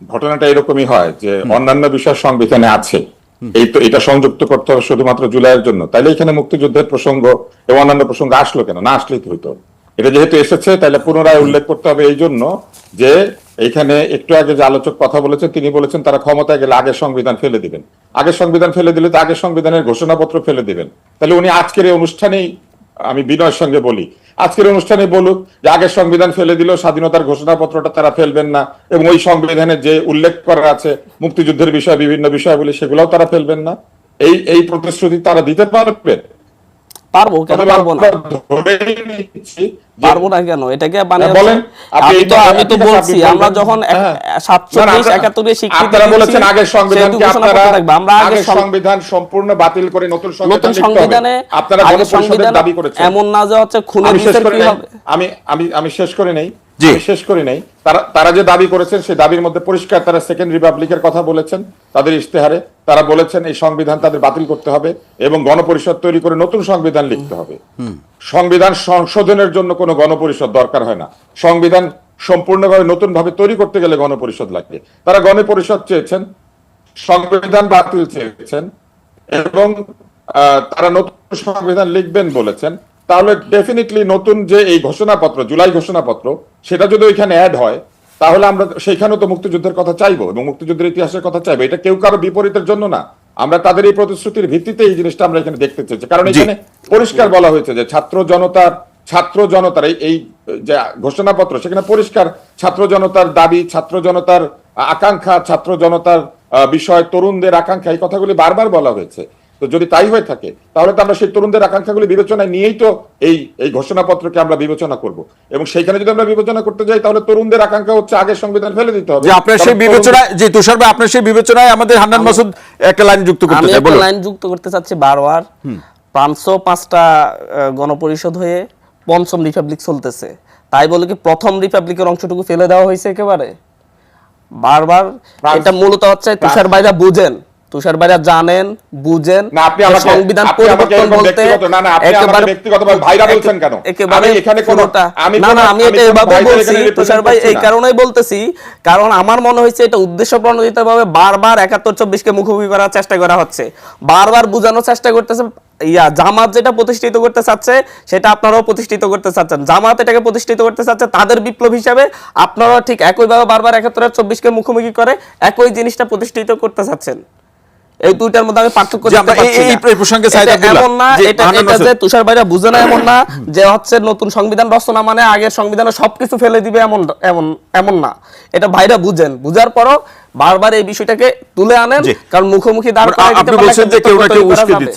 ঘটনাটা এরকমই হয় যে অন্যান্য বিষয় সংবিধানে আছে, এই তো এটা সংযুক্ত করতে হবে শুধুমাত্র জুলাইয়ের জন্য, তাইলে এখানে মুক্তিযুদ্ধের প্রসঙ্গ এবং অন্যান্য প্রসঙ্গ আসলো কেন? না আসলেই তো হইতো। এটা যেহেতু এসেছে তাহলে পুনরায় উল্লেখ করতে হবে এই জন্য যে এইখানে একটু আগে যে আলোচক কথা বলেছেন তিনি বলেছেন তারা ক্ষমতায় গেলে আগের সংবিধান ফেলে দিবেন। আগের সংবিধান ফেলে দিলে তো আগের সংবিধানের ঘোষণাপত্র ফেলে দিবেন। তাহলে উনি আজকের এই অনুষ্ঠানেই, আমি বিনয়ের সঙ্গে বলি, আজকের অনুষ্ঠানে বলুক যে আগের সংবিধান ফেলে দিল, স্বাধীনতার ঘোষণাপত্রটা তারা ফেলবেন না, এবং ওই সংবিধানে যে উল্লেখ করা আছে মুক্তিযুদ্ধের বিষয় বিভিন্ন বিষয়গুলি সেগুলোও তারা ফেলবেন না। এই এই প্রতিশ্রুতি তারা দিতে পারবেন? পারবো কেন পারবো না? পারবো না কেন? এটাকে বলেন। আমি তো বলছি আমরা যখন 47 71 এর স্বীকৃতি আপনারা বলেছেন আগের সংবিধানকে আপনারা আগের সংবিধান সম্পূর্ণ বাতিল করে নতুন সংবিধানে আপনারা গণপরিষদের দাবি করেছেন। এমন না যে হচ্ছে খুনের বিচার কি হবে। আমি শেষ করে নেই, শেষ করে নেই। তারা যে দাবি করেছেন সেই দাবির মধ্যে পরিষ্কার তারা সেকেন্ড রিপাবলিকের কথা বলেছেন তাদের ইশতেহারে। তারা বলেছেন এই সংবিধান তাদের বাতিল করতে হবে এবং গণপরিষদ তৈরি করে নতুন সংবিধান লিখতে হবে। সংবিধান সংশোধনের জন্য কোনো গণপরিষদ দরকার হয় না। সংবিধান সম্পূর্ণভাবে নতুন ভাবে তৈরি করতে গেলে গণপরিষদ লাগবে। তারা গণপরিষদ চেয়েছেন, সংবিধান বাতিল চেয়েছেন এবং তারা নতুন সংবিধান লিখবেন বলেছেন। তাহলে ডেফিনেটলি নতুন যে এই ঘোষণাপত্র, জুলাই ঘোষণাপত্র, সেটা যদি ওইখানে অ্যাড হয় তাহলে আমরা সেইখানেও তো মুক্তিযুদ্ধের কথা চাইবো এবং মুক্তিযুদ্ধের ইতিহাসের কথা চাইবো। এটা কেউ কারো বিপরীতের জন্য না, আমরা তাদের এই প্রতিশ্রুতির ভিত্তিতে এই জিনিসটা আমরা এখানে দেখতে চাইছি। কারণ এখানে পরিষ্কার বলা হয়েছে যে ছাত্র জনতার এই যে ঘোষণাপত্র, সেখানে পরিষ্কার ছাত্র জনতার দাবি, ছাত্র জনতার আকাঙ্ক্ষা, ছাত্র জনতার বিষয়, তরুণদের আকাঙ্ক্ষা, এই কথাগুলি বারবার বলা হয়েছে। তো যদি তাই হয়ে থাকে তাহলে তো আমরা সেই তরুণদের আকাঙ্ক্ষাগুলি বিবেচনায় নিয়েই তো এই ঘোষণাপত্রকে আমরা বিবেচনা করব, এবং সেইখানে যদি আমরা বিবেচনা করতে যাই তাহলে তরুণদের আকাঙ্ক্ষা হচ্ছে আগের সংবিধান ফেলে দিতে হবে। আপনার সেই বিবেচনায়, যে তুষার ভাই আপনার সেই বিবেচনায় আমাদের হান্নান মাসুদ একটা লাইন যুক্ত করতে চাই। বলুন। লাইন যুক্ত করতে চাচ্ছি। 505টা গণপরিষদ হয়ে পঞ্চম রিপাবলিক চলতেছে, তাই বলে কি প্রথম রিপাবলিকের অংশটুকু ফেলে দেওয়া হয়েছে একেবারে? বারবার এটা মূলত হচ্ছে তুষার ভাইরা বুঝেন, তুষার ভাইরা জানেন, বুঝেন সংবিধান পরিবর্তন বলতে একেবারে ব্যক্তিগতভাবে ভাইরা বলছেন কেন? একেবারে এখানে কোনটা না না, আমি এটা এভাবে বলছি তুষার ভাই, এই কারণেই বলতেছি কারণ আমার মনে হয়েছে এটা উদ্দেশ্যপ্রণোদিতভাবে বারবার 71-24 কে মুখোমুখি করার চেষ্টা করা হচ্ছে, বারবার বোঝানোর চেষ্টা করতেছে। জামাত যেটা প্রতিষ্ঠিত করতে চাচ্ছে সেটা আপনারাও প্রতিষ্ঠিত করতে চাচ্ছেন, জামাত এটাকে প্রতিষ্ঠিত করতে চাচ্ছে তাদের বিপ্লব হিসাবে, আপনারাও ঠিক একইভাবে বারবার 71-24 কে মুখোমুখি করে একই জিনিসটা প্রতিষ্ঠিত করতে চাচ্ছেন। এই দুইটার মধ্যে আমি পার্থক্য দেখতে পাচ্ছি না। এই প্রসঙ্গে এমন না এটা যে তুষার ভাইরা বুঝে না এমন না যে হচ্ছে নতুন সংবিধান রচনা মানে আগের সংবিধানে সবকিছু ফেলে দিবে এমন না, এটা ভাইরা বুঝেন, বুঝার পরও বারবার এই বিষয়টাকে তুলে আনেন, কারণ মুখোমুখি দাঁড় করায় দিতে পারলে